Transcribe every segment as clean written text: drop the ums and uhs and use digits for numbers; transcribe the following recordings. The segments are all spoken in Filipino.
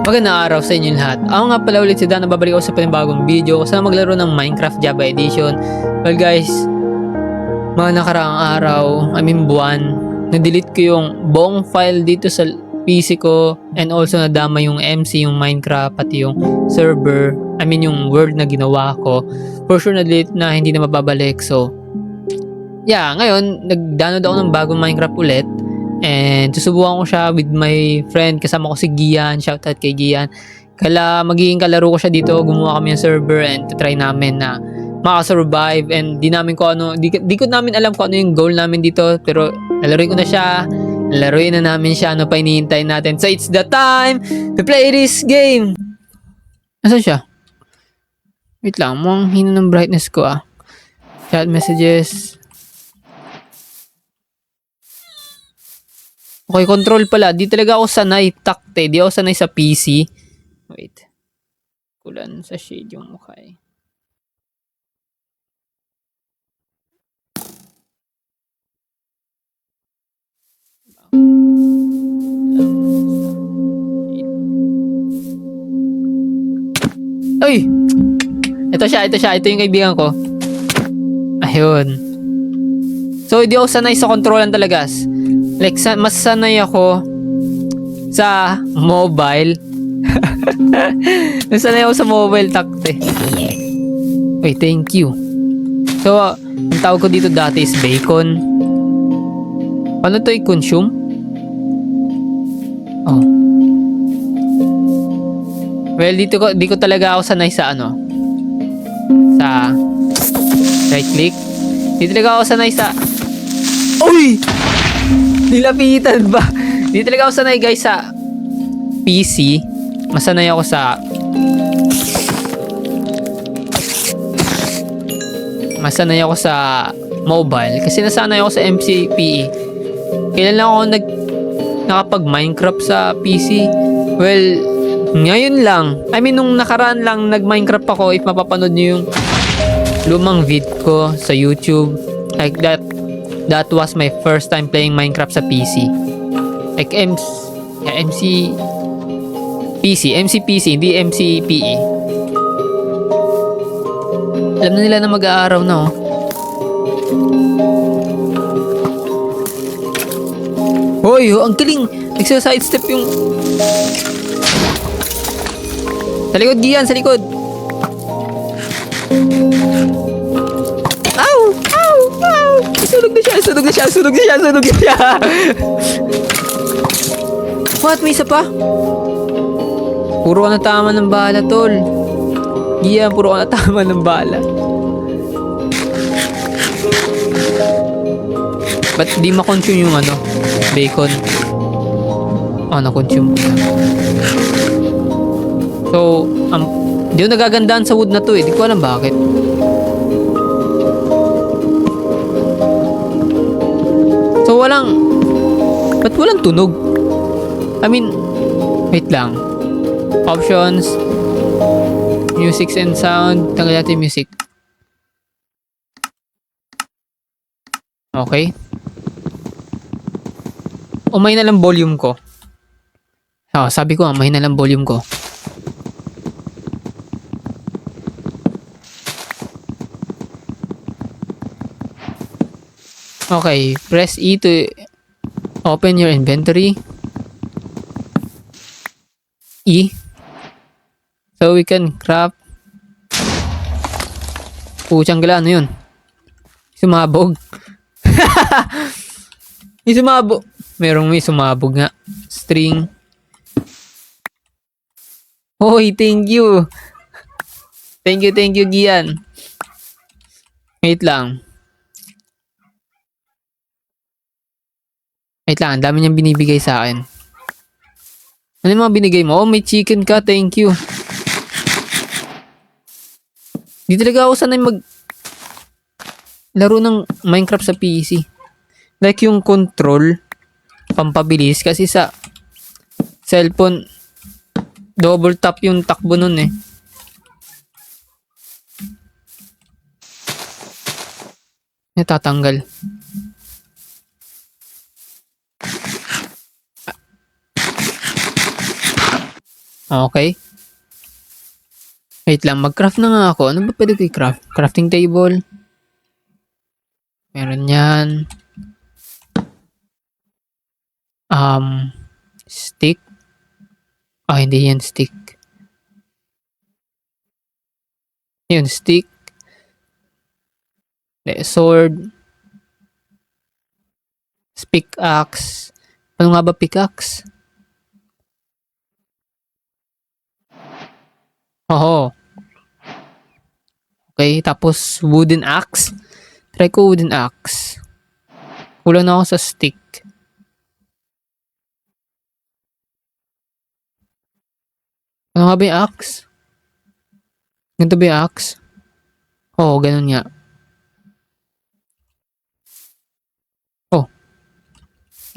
Magandang araw sa inyo lahat. Ako nga pala ulit si Dan, nababalik ako sa panibagong video kung saan maglaro ng Minecraft Java Edition. Well guys, mga nakaraang araw, buwan, na-delete ko yung buong file dito sa PC ko and also nadama yung MC, yung Minecraft, pati yung server, yung word na ginawa ko. For sure na-delete na, hindi na mababalik. So, yeah, ngayon, nag-download ako ng bagong Minecraft ulit. And susubukan ko siya with my friend. Kasama ko si Gian. Shoutout kay Gian. Magiging kalaro ko siya dito. Gumawa kami ng server and try namin na makasurvive. And di ko namin alam kung ano yung goal namin dito. Pero lalaroin ko na siya. Lalaroin na namin siya. Ano pa hinihintay natin? So it's the time to play this game. Nasaan siya? Wait lang. Mukhang hina ng brightness ko Chat messages. Okay, control pala. Di talaga ako sanay takte. Di ako sanay sa PC. Wait. Kulan sa shade yung mukha Ay! Ito siya. Ito yung kaibigan ko. Ayun. So, di ako sanay sa controlan talaga. Like, mas sanay ako sa mobile. Mas sanay ako sa mobile takte. Wait, thank you. So, ang tawag ko dito dati is bacon. Paano to i-consume? Oh. Well, di ko talaga ako sanay sa sa right click. Di talaga ako sanay sa... Uy! Nilapitan ba? Di talaga ako sanay guys sa PC. Masanay ako sa mobile kasi nasanay ako sa MCPE. Kailan lang ako nakapag Minecraft sa PC? Well, ngayon lang. Nung nakaraan lang nag-Minecraft ako. If mapapanood niyo yung lumang vid ko sa YouTube, like that was my first time playing Minecraft sa PC. Like MCPC, hindi MCPE. Alam na nila na mag-aaraw na Hoy, ang galing. Nagsa-sidestep yung... Sa likod, Gian, sa likod. Ow! Ow! Ow! Sunog na siya. What? May isa pa? Puro ka natama ng bala, tol. Gian, puro ka natama ng bala. Ba't di ma-consume yung bacon? Na-consume. So, di ko nagagandaan sa wood na to Di ko alam bakit. So, ba't walang tunog? Wait lang. Options. Music and sound. Tanggal natin music. Okay. Umay na lang volume ko. Sabi ko umay na lang volume ko. Okay, press E to open your inventory. E. So we can craft. Puchang gala, yun? Sumabog. May sumabog. May sumabog nga. String. Hoy, thank you. Thank you, Gian. Wait lang. Ang dami niyang binibigay sa akin. Ano yung mga binigay mo? May chicken ka, thank you. Di talaga ako sanay laro ng Minecraft sa PC. Like yung control, pampabilis. Kasi sa cellphone, double tap yung takbo nun Natatanggal. Okay. Wait lang, mag-craft na nga ako. Ano ba pwede ko i-craft? Crafting table. Meron yan. Stick. Hindi yan stick. Yun, stick. Sword. Pickaxe. Ano nga ba pickaxe? Oo. Okay, tapos wooden axe. Try ko wooden axe. Kulang na ako sa stick. Ano nga ba yung axe? Ganito ba yung axe? Oo, ganun nga. Oh,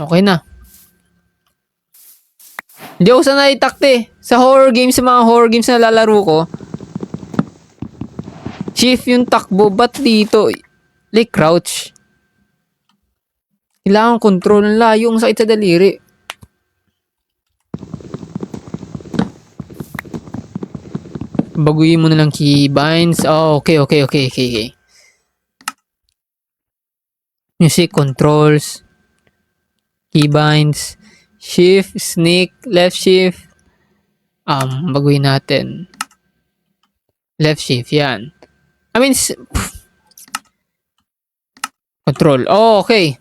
okay na. Hindi ako sanay takte. Sa mga horror games na lalaro ko, shift yung takbo. Ba't dito? Like crouch. Kailangan control ng layo. Ang sakit sa daliri. Baguhin mo na lang keybinds. Oh, okay. Music controls. Keybinds. Shift, sneak, left shift. Baguhin natin. Left shift, yan. Control. Oh, okay.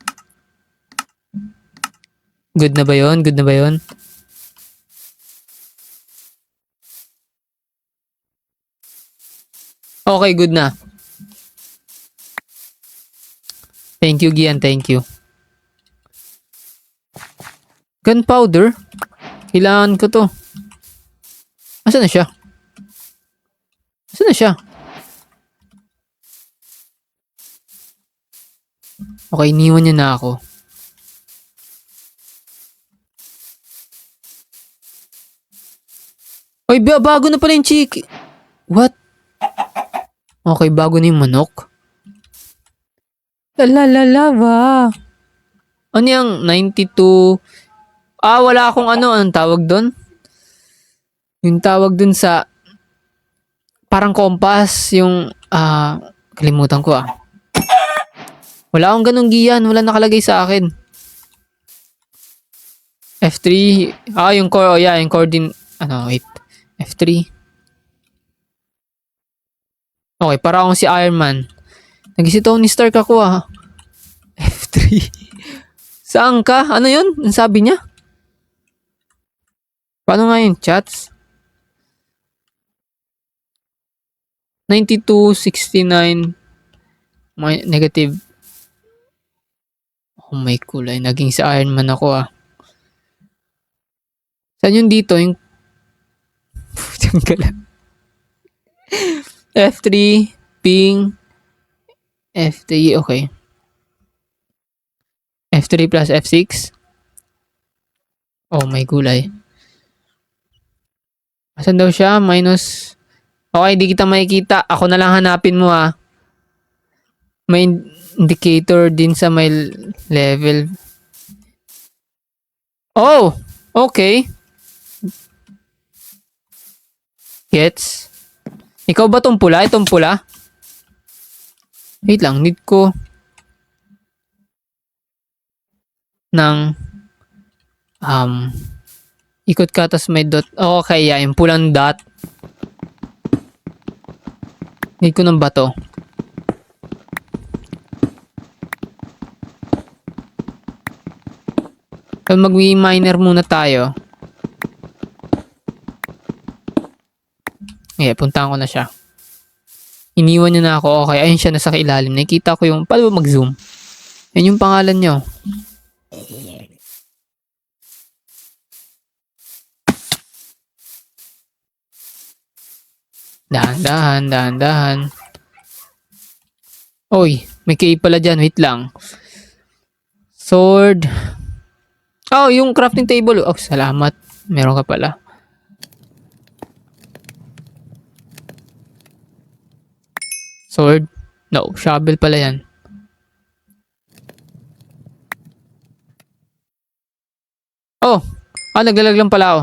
Good na ba yun? Okay, good na. Thank you, Gian. Thank you. Gunpowder? Kailangan ko to. Asan na siya? Okay, iniwan niya na ako. Oy, bago na pala yung chicken. What? Okay, bago na yung manok. Lava. Ano yung 92? Wala akong anong tawag doon? Yung tawag doon sa parang compass, yung kalimutan ko Wala akong ganung Gian, wala nakalagay sa akin. F3, yung core, yung coordinate, wait. F3. Okay, para akong si Iron Man. Nag-si Tony Stark ako F3. Saan ka? Ano yun? Ang sabi niya? Paano nga yung chats? 92, 69, negative. Oh my kulay, naging si Iron Man ako Saan yun dito? Yung F3, ping, F3, okay. F3 plus F6. Oh my gulay. Asan daw siya? Minus. Okay, di kita makikita. Ako na lang hanapin mo May indicator din sa may level. Oh! Okay. Gets? Ikaw ba tong pula? Itong pula? Wait lang, need ko ng ikot ka tas may dot. Okay, yung pulang dot. Need ko ng bato. So mag-miner muna tayo. Puntahan ko na siya. Iniwan niya na ako. Okay, ayun siya nasa kailalim. Nakita ko yung, paano ba mag-zoom? Yan yung pangalan niyo. Dahan. Oy, may key pala dyan. Wait lang. Sword. Yung crafting table. Oh, salamat. Meron ka pala. Sword. No, shovel pala yan. Naglalag lang pala ako.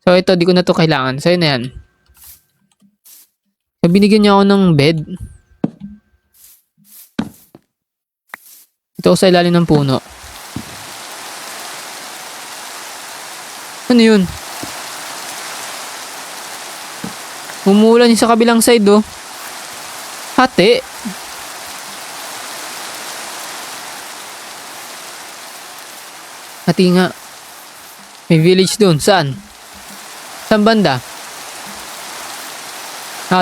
So, ito, di ko na to kailangan. So, yun na yan. So, binigyan niya ako ng bed. Ito ako sa ilalim ng puno. Ano yun? Umuulan yung sa kabilang side, oh. Hati. Hati nga. May village dun. Saan? Saan banda?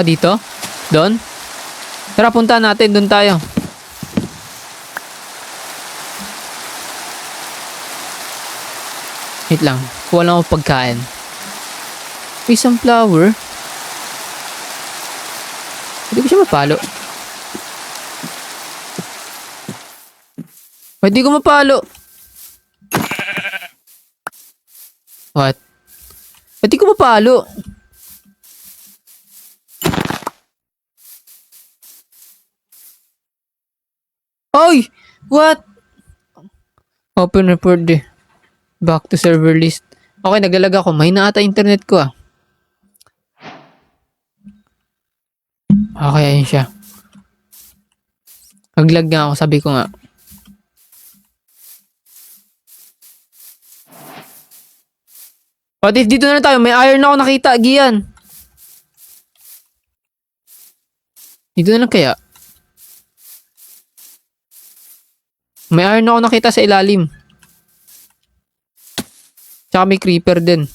Dito? Doon? Tara, punta natin. Doon tayo. Wait lang. Kuha lang ako pagkain. May sunflower. Pwede ko siya mapalo. Pwede ko mapalo. What? Pwede ko mapalo. Oy! What? Open report eh. Back to server list. Okay, naglalag ako. May na ata internet ko ah. Okay, ayun siya. Naglag nga ako, sabi ko nga. What if dito na lang tayo? May iron ako nakita, Gian. Dito na lang kaya? May iron ako nakita sa ilalim. Tsaka may creeper din.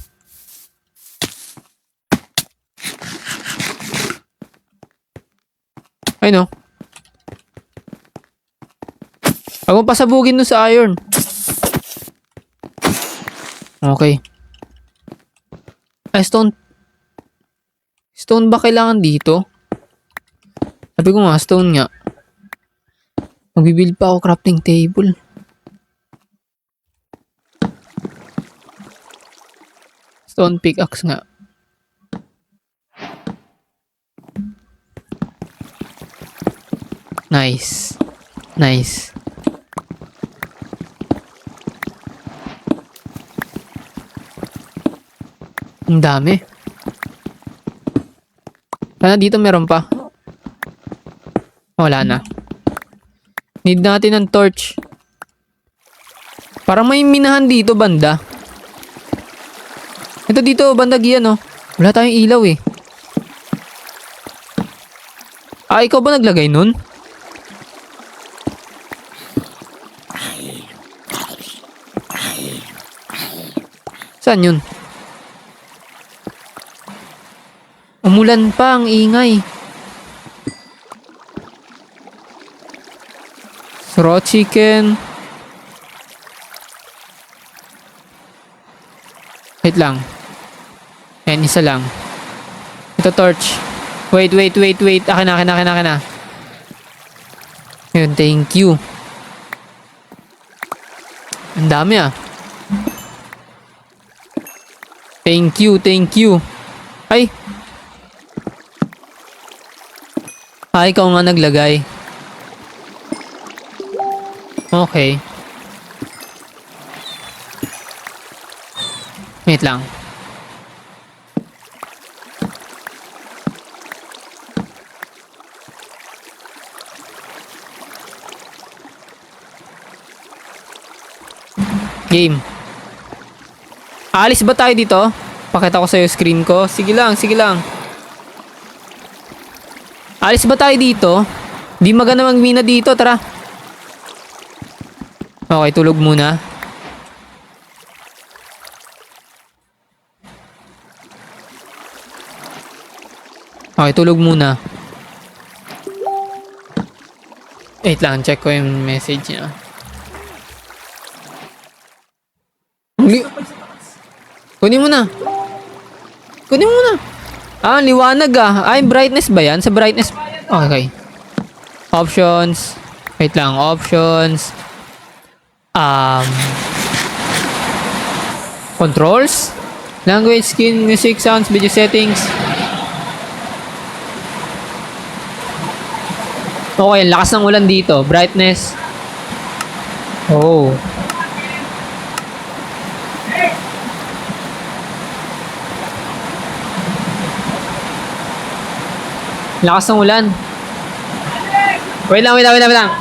Ay no. Huwag mo pasabugin dun sa iron. Okay. Ay, stone. Stone ba kailangan dito? Sabi ko nga, stone nga. Magbibuild pa ako crafting table. Stone pickaxe nga. Nice. Nice. Ang dami. Sana dito meron pa. Wala na. Need natin ng torch. Parang may minahan dito banda. Ito dito banda Gian oh. Wala tayong ilaw eh. Ah, ikaw ba naglagay nun? Saan yun? Umulan pa, ang ingay. Raw chicken. Wait lang. Ayan, isa lang. Ito torch. Wait. Akin na. Yun, thank you. Ang dami ah. Thank you. Ay! Ah, ikaw nga naglagay. Okay. Wait lang. Game. Aalis ba tayo dito? Pakita ko sa'yo screen ko. Sige lang. Alis ba tayo dito? Di maganda magmina dito, tara. Okay, tulog muna. Okay, tulog muna. Wait lang, check ko yung message niya. Kunin mo na. Ah, liwanag ah. Ay, brightness ba yan? Sa brightness. Okay. Options. Wait lang. Options. Controls. Language, skin, music, sounds, video settings. Okay, lakas ng ulan dito. Brightness. Oh. Lakas ng ulan. Wait lang, wait lang, wait lang, wait lang.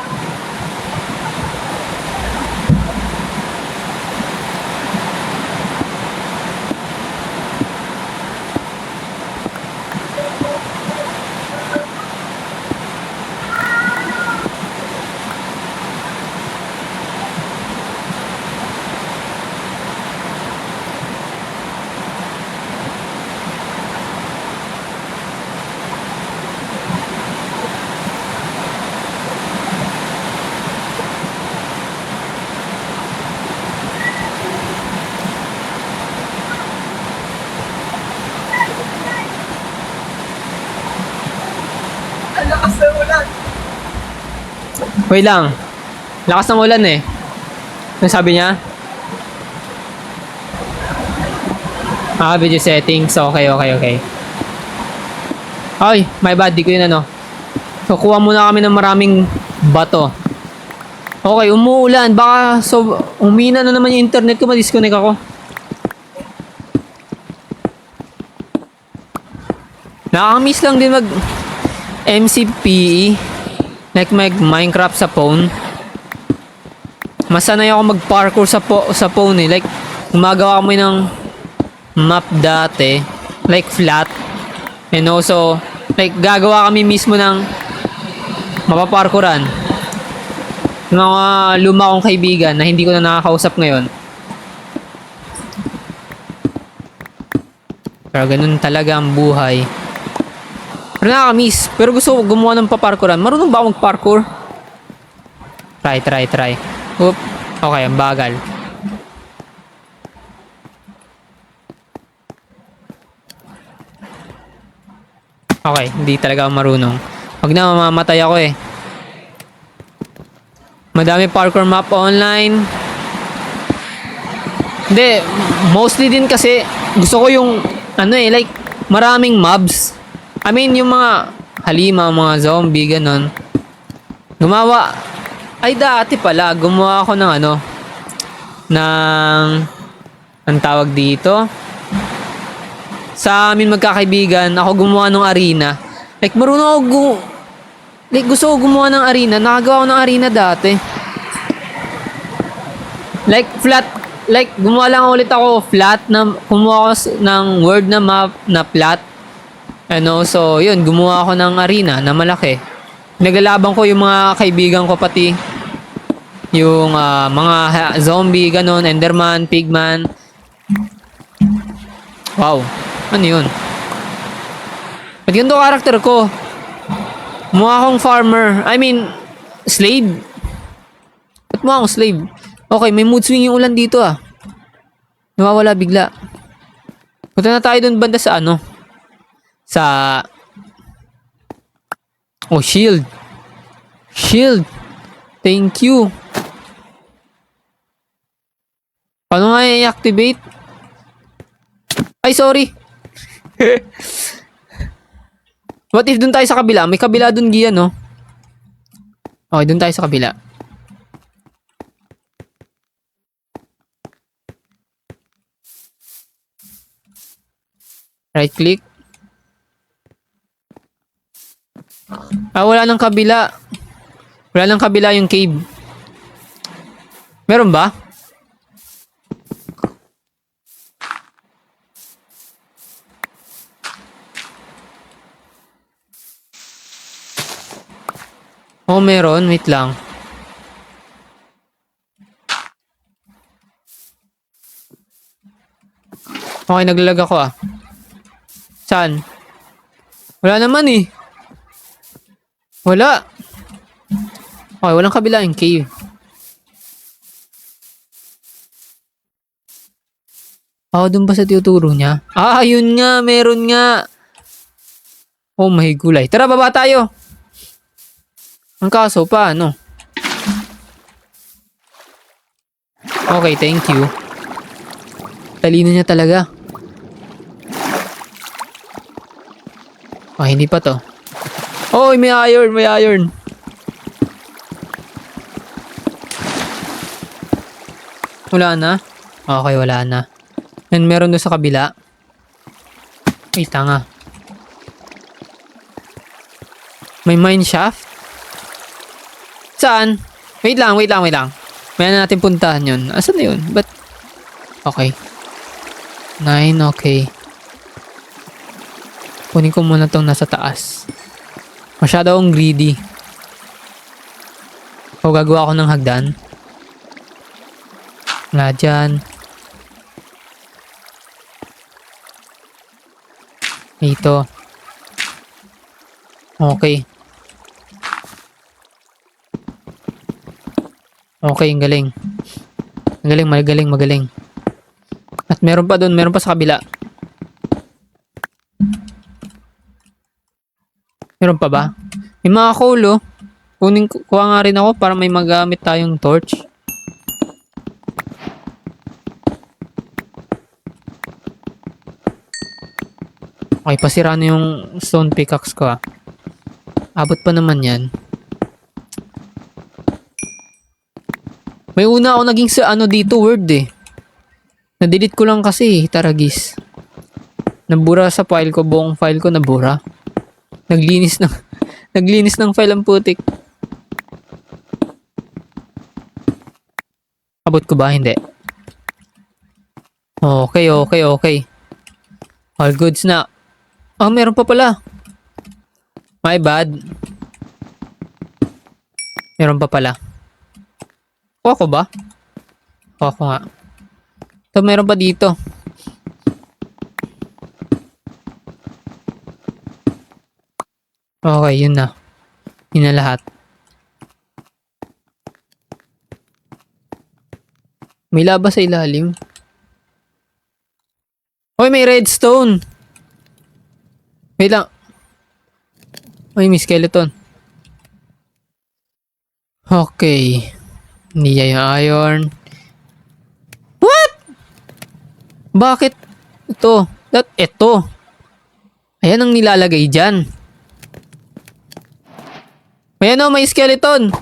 Wait lang. Lakas ng ulan eh. Ano sabi niya? Video settings. Okay, okay, okay. Ay, my bad. Di ko yun ano. So, kuha muna kami ng maraming bato. Okay, umuulan. Baka umina na naman yung internet ko. Ma-disconnect ako. Nakakamiss lang din mag MCPE. Like Minecraft sa phone. Masanay ako mag-parkour sa phone eh. Like, gumagawa kami ng map dati. Like, flat. And also, like, gagawa kami mismo ng mapaparkouran. Yung mga luma kong kaibigan na hindi ko na nakakausap ngayon. Pero ganun talaga ang buhay. Pero nakakamiss. Pero gusto ko gumawa ng paparkouran. Marunong ba ako mag-parkour? Try. Oop. Okay, ang bagal. Okay, hindi talaga ako marunong. Wag na, mamamatay ako eh. Madami parkour map online. Hindi, mostly din kasi gusto ko yung like maraming mobs. I mean, yung mga halima, mga zombie, ganun. Dati pala, gumawa ako ng ang tawag dito. Sa amin magkakaibigan, ako gumawa ng arena. Like, marunong ako gusto ko gumawa ng arena. Nakagawa ko ng arena dati. Like, flat. Like, gumawa lang ulit ako flat na, kumuha ako ng word na map na flat. So, yun, gumawa ako ng arena na malaki. Naglalaban ko yung mga kaibigan ko pati yung mga zombie, ganun, enderman, pigman. Wow. Ano yun? Ba't ganito karakter ko? Mukha akong farmer. I mean, slave. Ba't mukha akong slave? Okay, may mood swing yung ulan dito ah. Nawawala bigla. Punta na tayo dun banda sa Oh, shield. Shield. Thank you. Paano nga i-activate? Ay, sorry. What if dun tayo sa kabila? May kabila dun, Gian, no? Okay, dun tayo sa kabila. Right click. Wala nang kabila. Wala nang kabila yung cave. Meron ba? Oh, meron. Wait lang. Okay, naglalag ako ah. Saan? Wala naman eh. Wala. Okay, walang kabila yung cave. Dun ba sa tinuturo niya? Yun nga. Meron nga. Oh, may gulay. Tara, baba tayo. Ang kaso pa, ano? Okay, thank you. Talino niya talaga. Hindi pa to. Oh, may iron, may iron. Wala na? Okay, wala na. And meron doon sa kabila. Ay, tanga. May mine shaft? Saan? Wait lang. May na natin puntahan yun. Asan na yun? But, okay. 9, okay. Kunin ko muna tong nasa taas. Masyado akong greedy. O gagawa ako ng hagdan. Wala dyan. Ito. Okay. Okay, ang galing. Magaling. At meron pa doon, meron pa sa kabila. Meron pa ba? May mga coal, oh. Kuha nga rin ako para may magamit tayong torch. Okay, pasira na yung stone pickaxe ko, ah. Abot pa naman yan. May una ako naging sa dito word eh. Na-delete ko lang kasi, taragis. Nabura sa file ko, buong file ko nabura. Naglinis ng file ang putik. Abot ko ba? Hindi. Okay. All goods na. Oh, meron pa pala. My bad. Meron pa pala. Kuha ko ba? Kuha ko nga. So, meron pa dito. Okay, yun na. Yun na lahat. May laba sa ilalim. Hoy, may redstone! Wait lang. Ay, may skeleton. Okay. Hindi yung iron. What? Bakit? Ito. Ayan ang nilalagay dyan. Ayan o, may skeleton.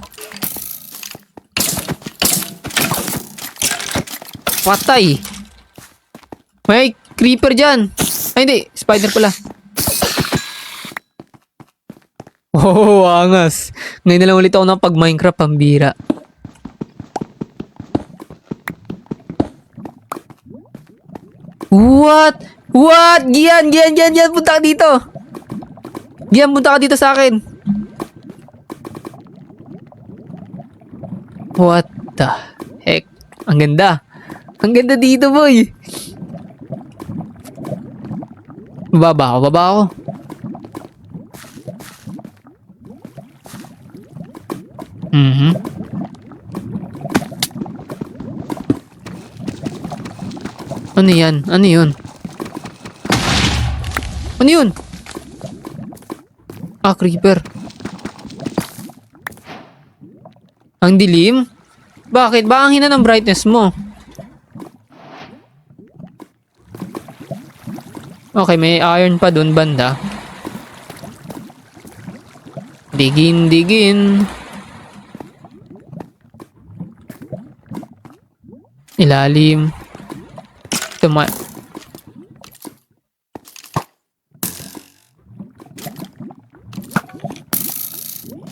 Patay. May creeper dyan. Ay, hindi. Spider pala. Oh, angas. Ngayon na lang ulit ako ng pag-Minecraft, pambira. What? Gian! Punta ka dito. Gian, punta ka dito sa akin. What the heck? Ang ganda. Ang ganda dito, boy. Baba ako. Ano yun? Ah, creeper. Ang dilim? Bakit? Ba ang hina ng brightness mo? Okay, may iron pa dun banda. Digin. Ilalim.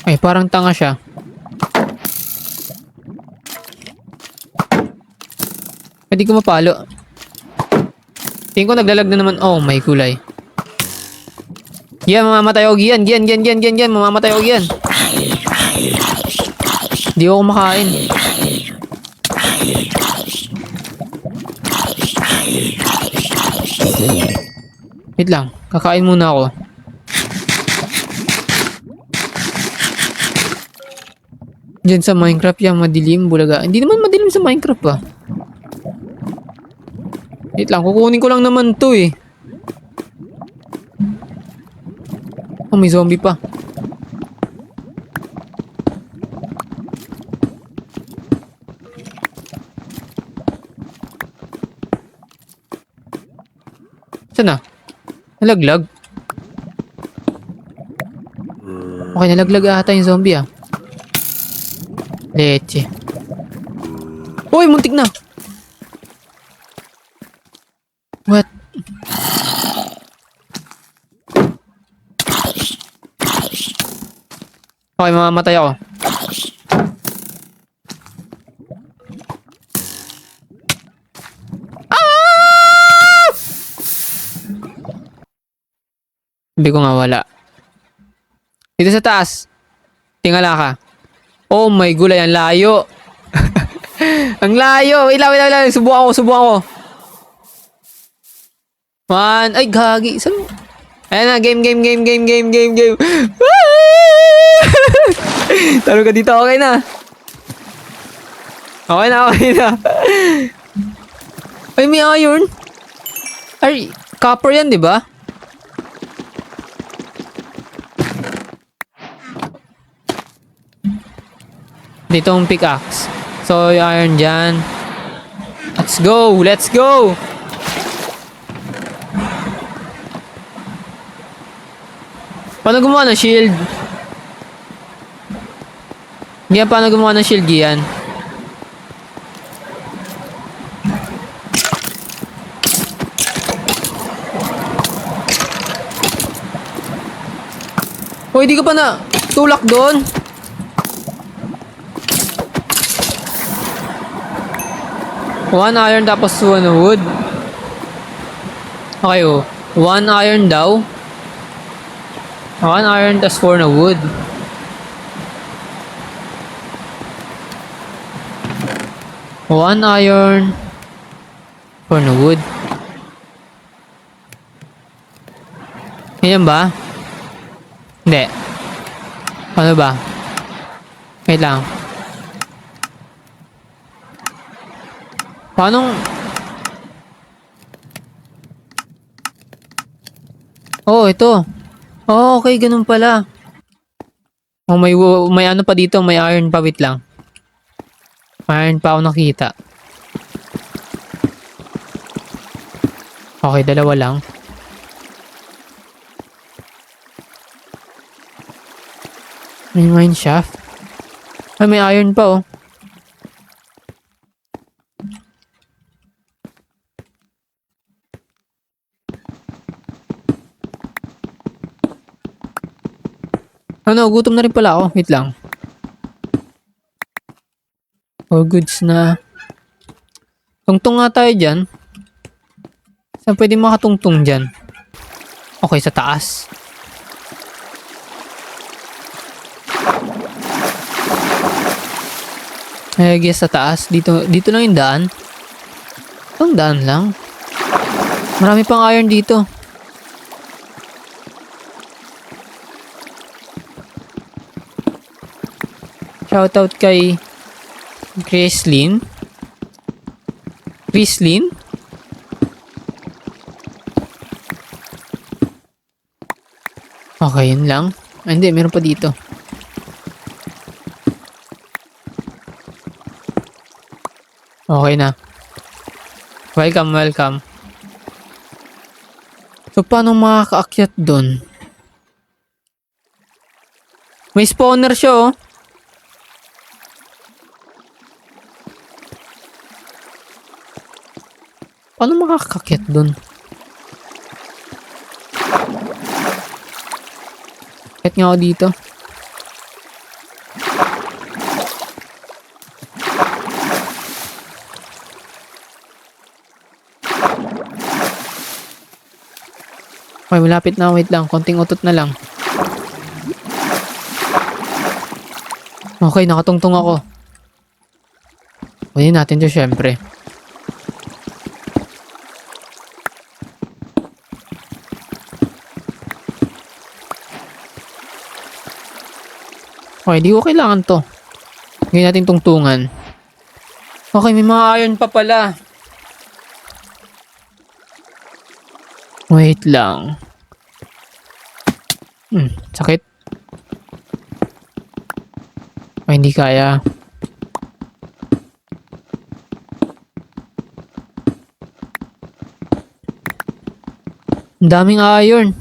Ay, parang tanga siya. Hindi ko mapalo. Tingin ko naglalag na naman. Oh, may kulay. Yan, mamamatay ako. Gian. Mamamatay ako. Gian. Hindi ako kumakain. Wait lang. Kakain muna ako. Diyan sa Minecraft yan, madilim, bulaga. Hindi naman madilim sa Minecraft ah. Wait lang, kukunin ko lang naman to eh. Oh, may zombie pa. Saan na? Nalaglag? Okay, nalaglag ata yung zombie ah. Leche. Uy, muntik na. What? Okay, mamamatay ako. Sabi ko nga wala. Dito sa taas. Tingala ka. Oh my gulay, ang layo. Ang layo. Wait lang. Subukan ko. Man, ay gagi. Saan? Ayan na, game. Talo ka dito, okay na. Okay na. Ay, may iron. Ay, copper yan, di ba? Dito ang pickaxe. So, yung iron dyan. Let's go! Paano gumawa ng shield? Gian, paano gumawa ng shield, Gian? Hoy, di ka pa na tulak doon. One iron tapos one wood. Okay, oh. One iron daw. One iron tapos 4 na wood. One iron, 4 na wood. Ganyan ba? Hindi. Ano ba? Wait lang. Paano? Oh, ito. Oh, okay, ganun pala. Oh, may ano pa dito, may iron pa, wait lang. Iron pa ako nakita. Okay, dalawa lang. May mine shaft. Ay, may iron pa, oh. Ano, gutom na rin pala ako. Wait lang. All goods na. Tungtong nga tayo dyan. Saan pwede makatungtong dyan? Okay, sa taas. I guess sa taas. Dito lang yung daan. Itong daan lang. Marami pang iron dito. Shoutout kay Chrislyn. Okay, yun lang. Ah, hindi, meron pa dito. Okay na. Welcome. So, paano makakaakyat dun? May spawner siya, oh. Paano makakaakyat dun? Akyat nga ako dito. Okay, malapit na. Wait lang. Konting utot na lang. Okay, nakatungtong ako. Kunin natin ito syempre. Okay, di ko kailangan to. Ngayon natin tungtungan. Okay, may mga iron pa pala. Wait lang. Sakit. Ay, hindi kaya. Ang daming iron.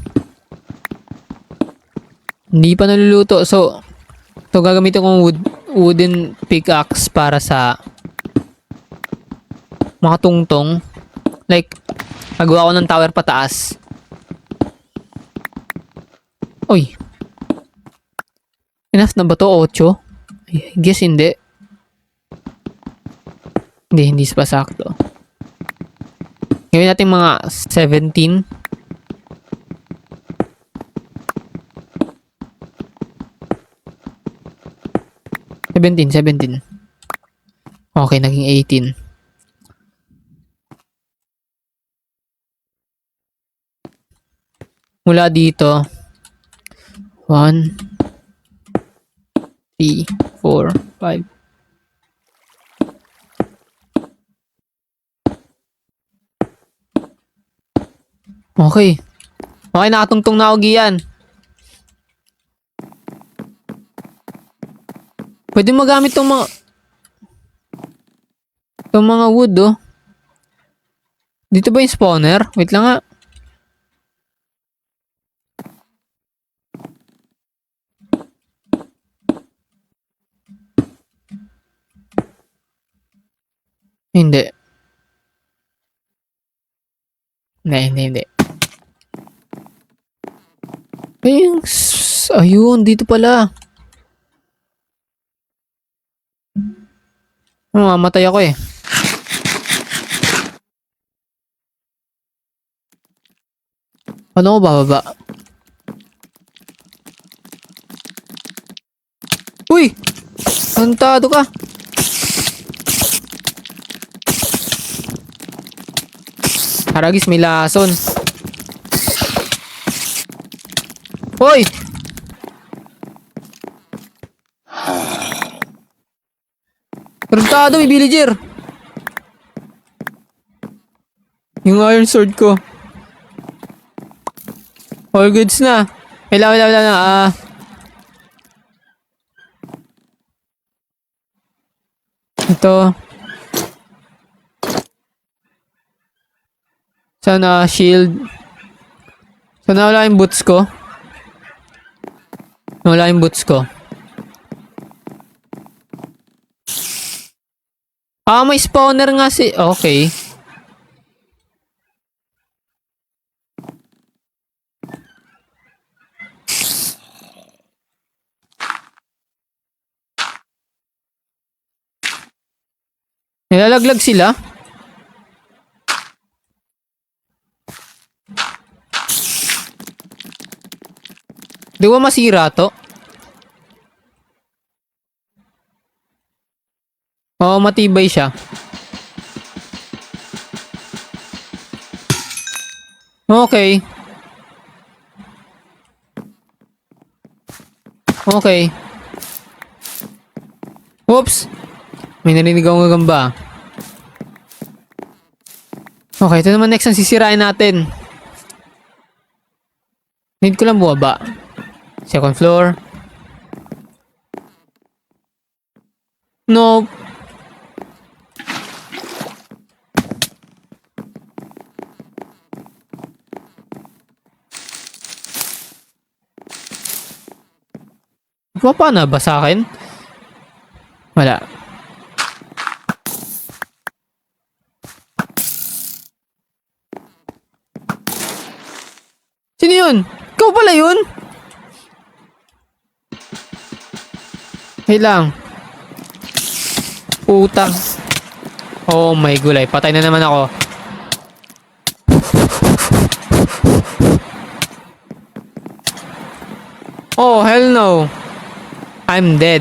Hindi pa naluluto. So gagamitin kong wooden pickaxe para sa makatungtong. Like, nagawa ko ng tower pataas. Uy. Enough na ba to? 8? I guess hindi. Hindi pa sakto. Gawin natin mga 17. 17. Okay, naging 18. Mula dito, 1, 3, 4, 5. Okay. Okay, nakatungtong na ako giyan. Pwede magamit tong mga wood, oh. Dito ba yung spawner? Wait lang nga. Hindi. Hindi. Ayun, dito pala. Mamatay ako eh. Ano ko bababa? Uy! Tantado ka. Haragis, may lason. Hoy! Tantado, may villager. Yung iron sword ko. All goods na. Wala na. Ito. Sana shield. Sana wala yung boots ko. Wala yung boots ko. May spawner nga si... Okay. Nilalaglag sila? Di ba masira to? Oo, matibay siya. Okay. Oops. May narinig akong gagamba. Okay, ito naman next ang sisirain natin. Need ko lang bumaba. Second floor. No. Papa na ba sa akin? Wala. Sino yun? Ikaw pala yun? Wait lang. Putang. Oh my gulay. Patay na naman ako. Oh hell no. I'm dead.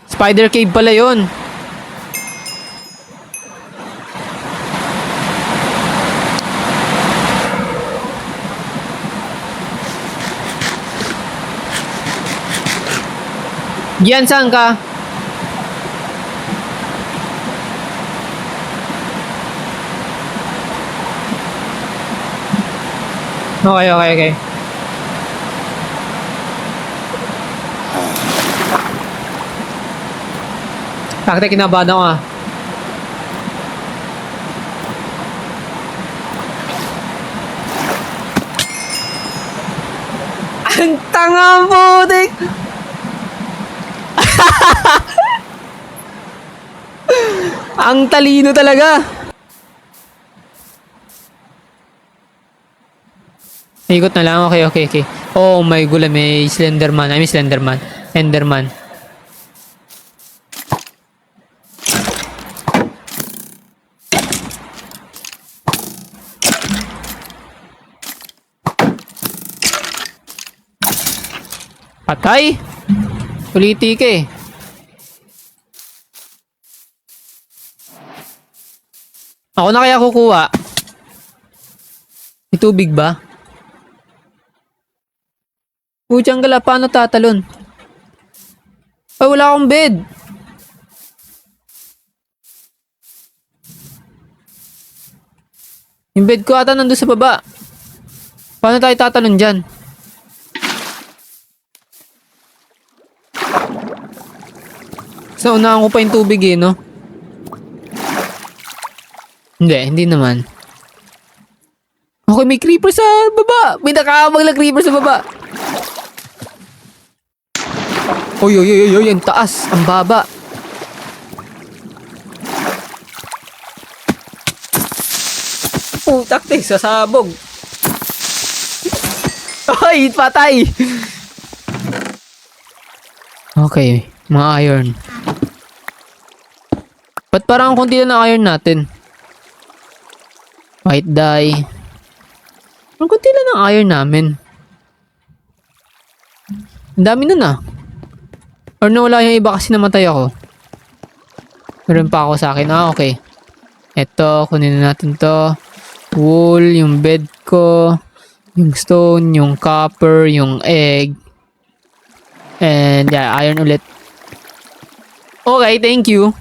Spider cave pala yun. Gian, saan ka? Okay. Bakit kinabahan ako ah? Ang tanga mo, dik! Ang talino talaga! Ikot na lang. Okay. Oh my god, may Slenderman. I mean Slenderman. Enderman. Patay! Uliti ka eh. Ako na kaya kukuha. May tubig ba? Putyang gala, paano tatalon? Ay, wala akong bed. Yung bed ko ata nandun sa baba. Paano tayo tatalon dyan? Sa unahan ko pa yung tubig eh, no? Hindi naman. Okay, may creeper sa baba. May nakaamag na creeper sa baba. Oy, ang taas. Ang baba. Taktik, sasabog. Ay, patay. Okay, mga iron. Ba't parang konti lang na iron natin? White dye. Ang konti lang ng iron namin. Ang dami nun ah. Or nawala yung iba kasi namatay ako. Meron pa ako sa akin. Okay. Eto, kunin na natin to. Wool, yung bed ko. Yung stone, yung copper, yung egg. And yeah, iron ulit. Okay, thank you.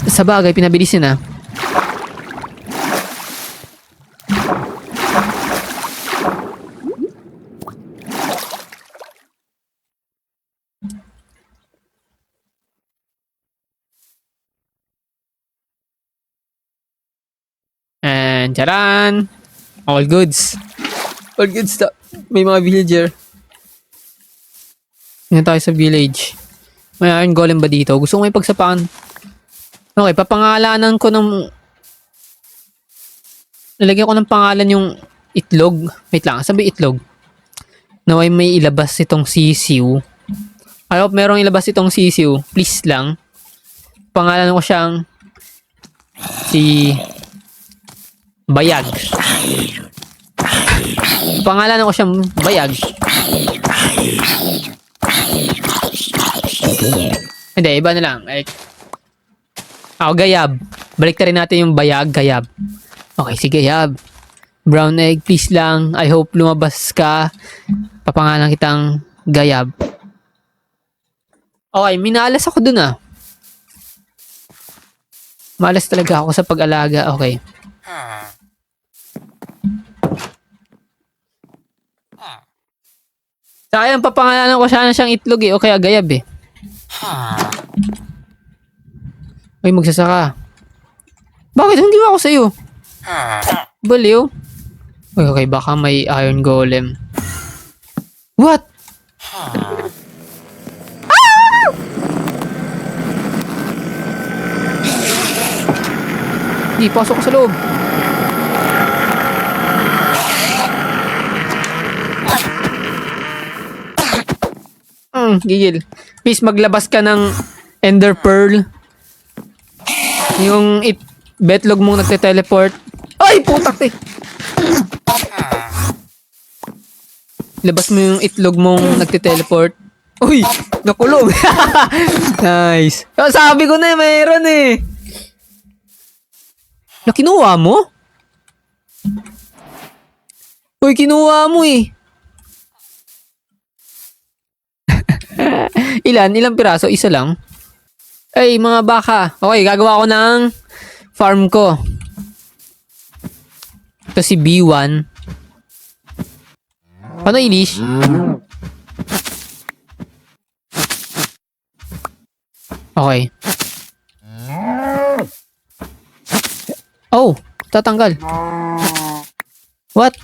Sa bagay, pinabilis yun ah. And charan! All goods. All goods na. May mga villager. Yan tayo sa village. May iron golem ba dito? Gusto ko may pagsapakan. Okay, papangalanan ko ng... Nalagyan ko ng pangalan yung itlog. Wait lang, sabi itlog. Naway may ilabas itong sisiw. I hope merong ilabas itong sisiw. Please lang. Pangalan ko siyang... Si... Bayag. Pangalan ko siyang Bayag. Hindi, iba na lang. Like, Gayab. Balik rin natin yung Bayag, Gayab. Okay, si Gayab. Brown egg, please lang. I hope lumabas ka. Papangalan kitang Gayab. Okay, minalas ako dun ah. Malas talaga ako sa pag-alaga. Okay. Sayang, papangalanan ko sana siyang itlog eh. O kaya Gayab eh. Ay, magsasaka. Bakit? Hindi ako sa'yo. Baliw. Okay, baka may iron golem. What? Hindi, pasok ko sa loob. Gigil. Please, maglabas ka ng Ender Pearl. Yung betlog mong nagte-teleport. Ay, putak eh. Labas mo yung itlog mong nagte-teleport. Uy, nakulong. Nice. Sabi ko na, mayroon eh. Na kinuha mo? Uy, kinuha mo eh. Ilang piraso? Isa lang. Ay, mga baka. Okay, gagawa ko ng farm ko. Ito si B1. Paano i-leash? Okay. Oh, tatanggal. What?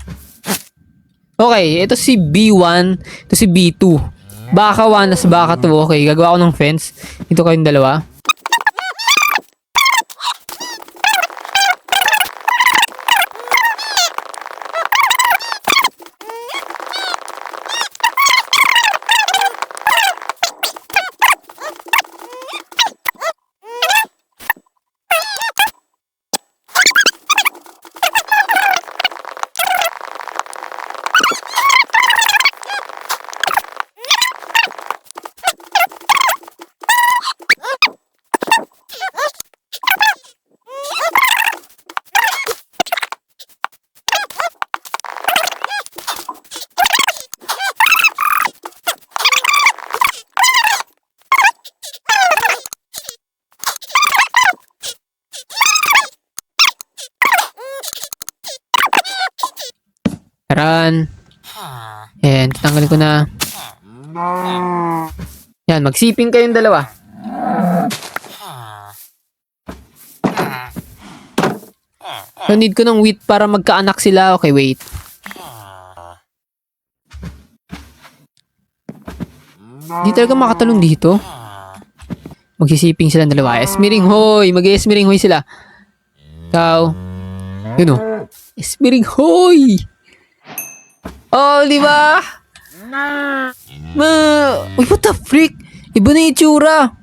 Okay, ito si B1. Ito si B2. Baka 1, nas baka 2. Okay, gagawa ko ng fence. Ito kayong dalawa. Run. Yan, tatanggalin ko na. Yan, magsiping kayong dalawa. So, need ko ng wheat para magkaanak sila. Okay, wait. Di talaga makatalong dito. Magsisiping sila dalawa. Esmiring hoy! Mag-esmiring hoy sila. Ikaw. Yun o. Esmiring hoy! Oh, di ba? Uy, what the freak? Iba na yung itsura.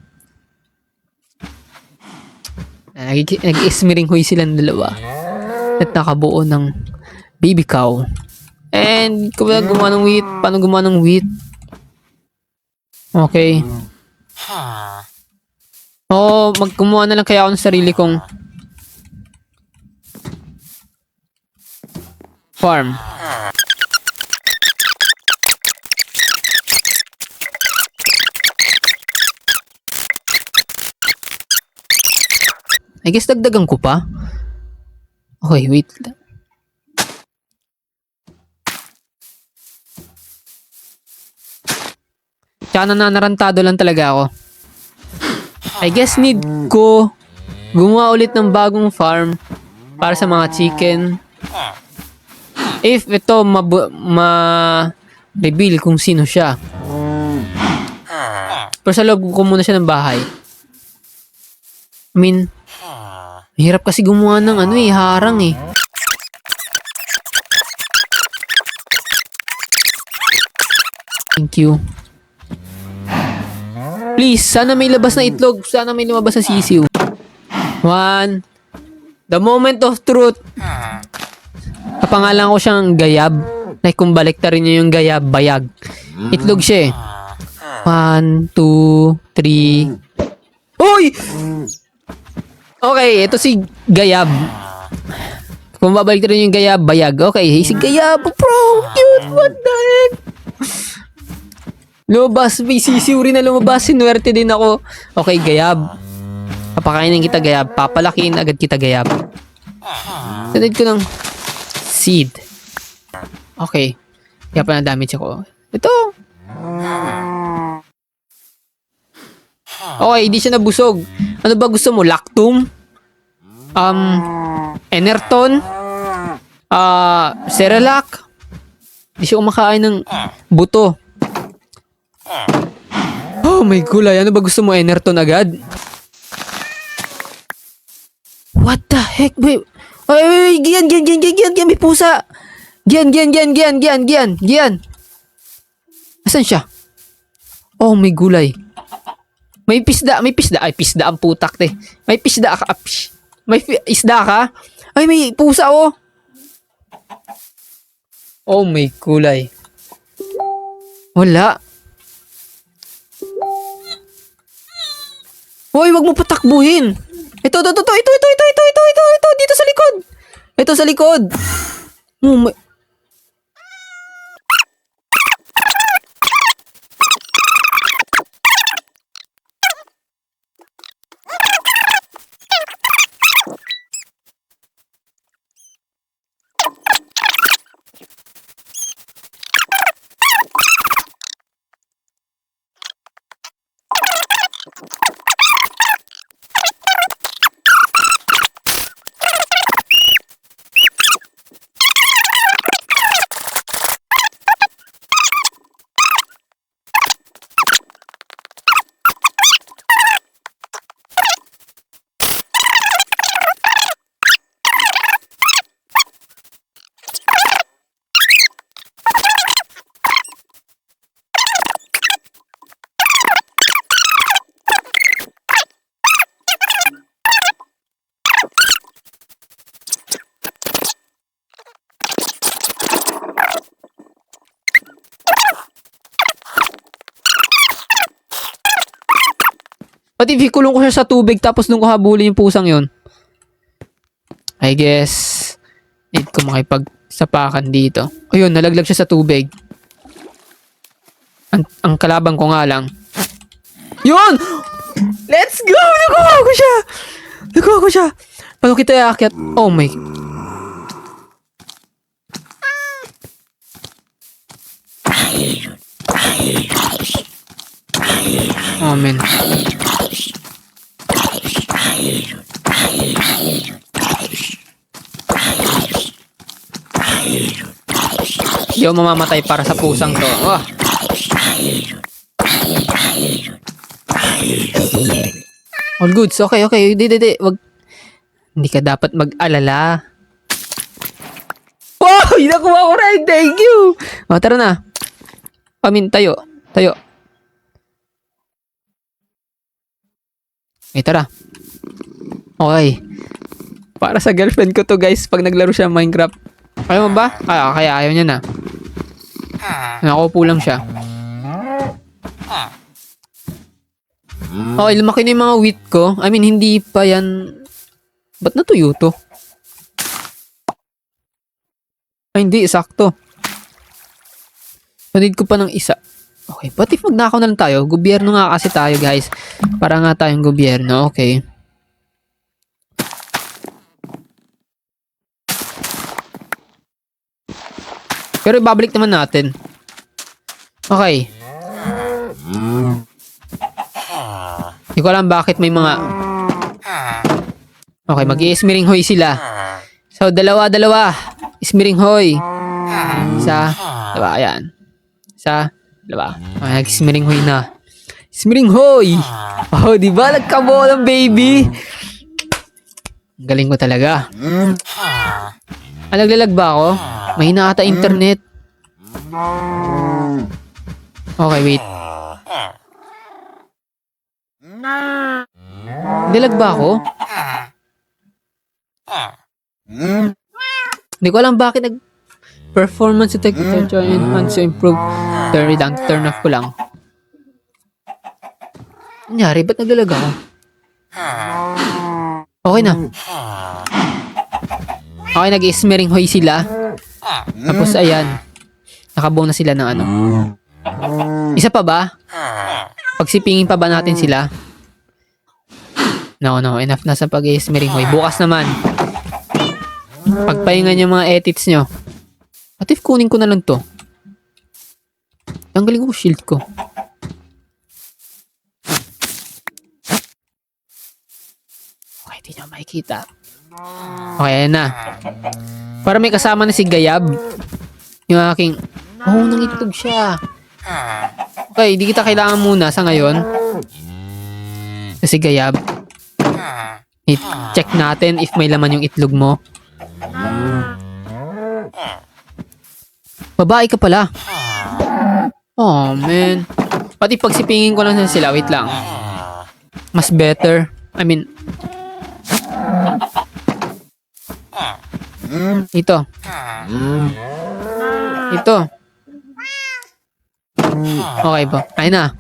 Nag-esmiring hoy silang dalawa. At nakabuo ng baby cow. And kung gumawa ng wheat, paano gumawa ng wheat? Okay. Gumawa na lang kaya ako ng sarili kong farm. I guess dagdagan ko pa. Okay, wait. Tsaka nananarantado lang talaga ako. I guess need ko gumawa ulit ng bagong farm para sa mga chicken. If ito ma-reveal kung sino siya. Pero sa loob ko muna siya ng bahay. I mean, mahirap kasi gumawa ng harang eh. Thank you. Please, sana may labas na itlog. Sana may lumabas na sisiw. 1. The moment of truth. Kapangalan ko siyang Gayab. Like kung baliktarin niyo yung Gayab, bayag. Itlog siya eh. 1, 2, 3. Uy! Okay, ito si Gayab. Kung babaliktarin yung Gayab, bayag. Okay, si Gayab. Bro, cute. What the heck? Lumabas, may sisiw rin na lumabas. Sinuwerte din ako. Okay, Gayab. Papakainin kita, Gayab. Papalakiin agad kita, Gayab. Sunod ko ng seed. Okay. Kaya pa na-damage ako. Ito. Okay, hindi siya nabusog. Ano ba gusto mo? Lactum? Enerton? Cerelac? Hindi siya kumakain ng buto. Oh my gulay, ano ba gusto mo? Enerton agad? What the heck? Wait, Gian, may pusa. Gian. Asan siya? Oh my gulay. May pisda. Ay, pisda ang putak te. May pisda ka. May isda ka? Ay, may pusa oh. Oh my gulay. Wala. Hoy, wag mo patakbuhin. Ito. Dito sa likod. Ito sa likod. Oh my... Pati ikulong ko siya sa tubig tapos nung ko habulin yung pusang yon. I guess need ko makipagsapakan dito. Ayun, nalaglag siya sa tubig. Ang kalaban ko nga lang. Yun! Let's go! Nakuha ko siya! Paano kita iakyat? Oh my... Oh, men. Di ako mamamatay para sa pusang to. Oh. All goods. Okay, okay. Di. Wag. Hindi ka dapat mag-alala. Wow! Nakuha ko rin. Thank you. O, tara na. Tayo. Tayo. Tara. Okay. Para sa girlfriend ko to, guys, pag naglaro siya Minecraft. Ayaw mo ba? Kaya ayaw niya na. Nakaupo lang siya. Okay, lumaki na yung mga wheat ko. I mean, hindi pa yan... Ba't natuyo to? Ay, hindi. Sakto. Need ko pa ng isa. Okay, but if magnakaw na lang tayo, gobyerno nga kasi tayo, guys. Para nga tayong gobyerno. Okay. Pero ibabalik naman natin. Okay. Hindi ko alam bakit may mga... Okay, mag-i-smearing hoy sila. So, dalawa. Smearing hoy. Isa. Diba? Ayan. Isa. Diba? Okay, nag-smearing hoy na. Smearing hoy! Oh, diba? Nagkabolang, baby! Galing ko talaga. Naglalag ba ako? Mahina ata internet. Okay, wait. Naglalag ba ako? Hindi ko alam bakit performance detect enhance to improve. Turn off ko lang. Nangyari? Ba't naglalag ako? Okay na. Okay, nag-smearing hoy sila. Tapos, ayan. Nakabuo na sila ng ano. Isa pa ba? Pagsipingin pa ba natin sila? No. Enough na sa pag-smearing hoy. Bukas naman. Pagpahingan yung mga edits nyo. At if kunin ko na lang to. Tanggalin ko shield ko. Okay, di nyo makikita. Okay, ayan na. Para may kasama na si Gayab. Yung aking... Oh, nangitlog siya. Okay, di kita kailangan muna sa ngayon. Kasi Gayab. I-check natin if may laman yung itlog mo. Babae ka pala. Oh, man. Pati pagsipingin ko lang sila. Wait lang. Mas better. I mean... Ito. Okay ba? Ayun na.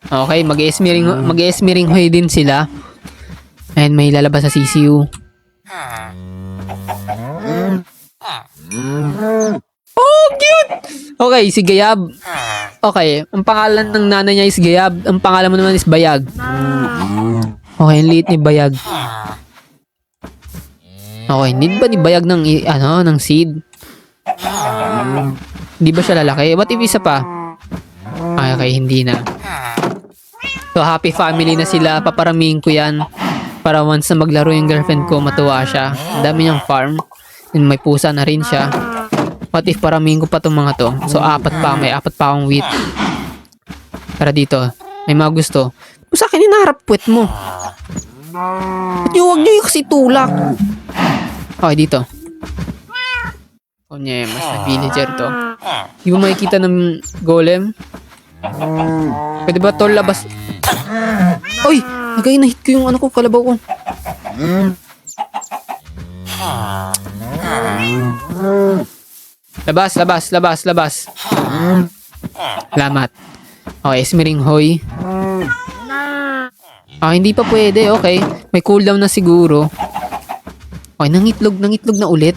Okay, mag-smearing hoy din sila. And may lalabas sa CCU. Oh, cute! Okay, si Gayab. Okay, ang pangalan ng nanay niya is Gayab. Ang pangalan mo naman is Bayag. Okay, ang liit ni Bayag. Okay, need ba ni Bayag ng seed? Hindi ba siya lalaki? What if isa pa? Okay, hindi na. So, happy family na sila. Paparamihin ko yan. Para once na maglaro yung girlfriend ko, matuwa siya. Ang dami niyang farm. And may pusa na rin siya. What if paramihin ko pa itong mga to? So, may apat pa akong wheat. Para dito, may mga gusto. Kung sa akin, inaharap puwet mo. Huwag niyo kasi tulak. Okay, dito. Oh, nye, mas na villager to. Di ba makikita ng golem? Pwede ba tol labas? Oy! Nagay-nahit ko yung kalabaw ko. Labas. Salamat. Okay, smearing hoy. Hindi pa pwede. Okay. May cooldown na siguro. Okay, nangitlog na ulit.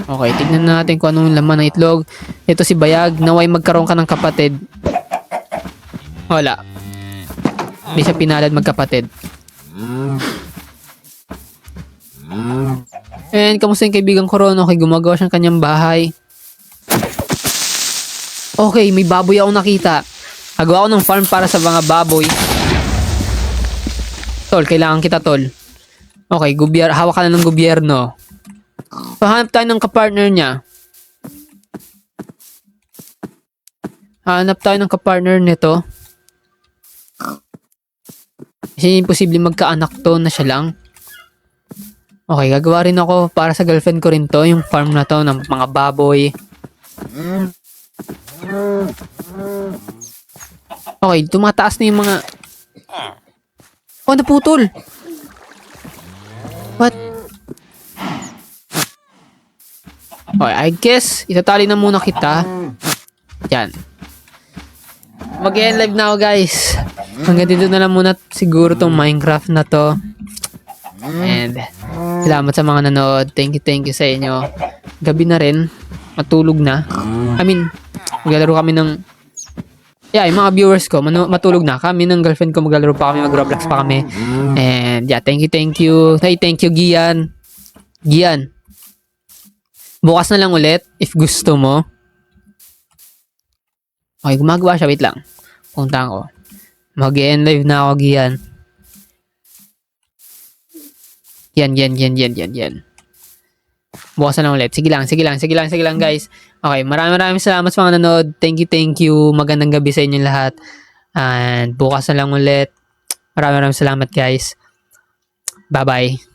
Okay, tignan natin kung anong laman ng itlog. Ito si Bayag. Naway magkaroon ka ng kapatid. Wala. Hindi siya pinalad magkapatid. And kamusta yung kaibigan ko ron? Okay, gumagawa siyang kanyang bahay. Okay, may baboy ako nakita. Agawa ako ng farm para sa mga baboy. Tol, kailangan kita, tol. Okay, hawak ka na ng gobyerno. So, hanap tayo ng kapartner niya. Hanap tayo ng kapartner nito. Kasi imposible magkaanak to na siya lang. Okay, gagawa rin ako para sa girlfriend ko rin to. Yung farm na to ng mga baboy. Okay, tumataas na yung mga... Oh, naputol! What? Okay, I guess, itatali na muna kita. Yan. Mag-end live na ako, guys. Hanggang dito na lang muna siguro tong Minecraft na to. And, salamat sa mga nanood. Thank you sa inyo. Gabi na rin. Matulog na. I mean, maglalaro kami ng... Yeah, yung mga viewers ko, matulog na. Kami ng girlfriend ko, maglalaro pa kami, mag-Roblox pa kami. And, yeah, thank you. Hey, thank you, Gian. Gian. Bukas na lang ulit, if gusto mo. Okay, gumagawa siya. Wait lang. Punta ko. Mag-end live na ako, Gian. Yan. Bukas na lang ulit. Sige lang, guys. Okay, maraming salamat sa mga nanood. Thank you. Magandang gabi sa inyo lahat. And bukas na lang ulit. Maraming salamat, guys. Bye-bye.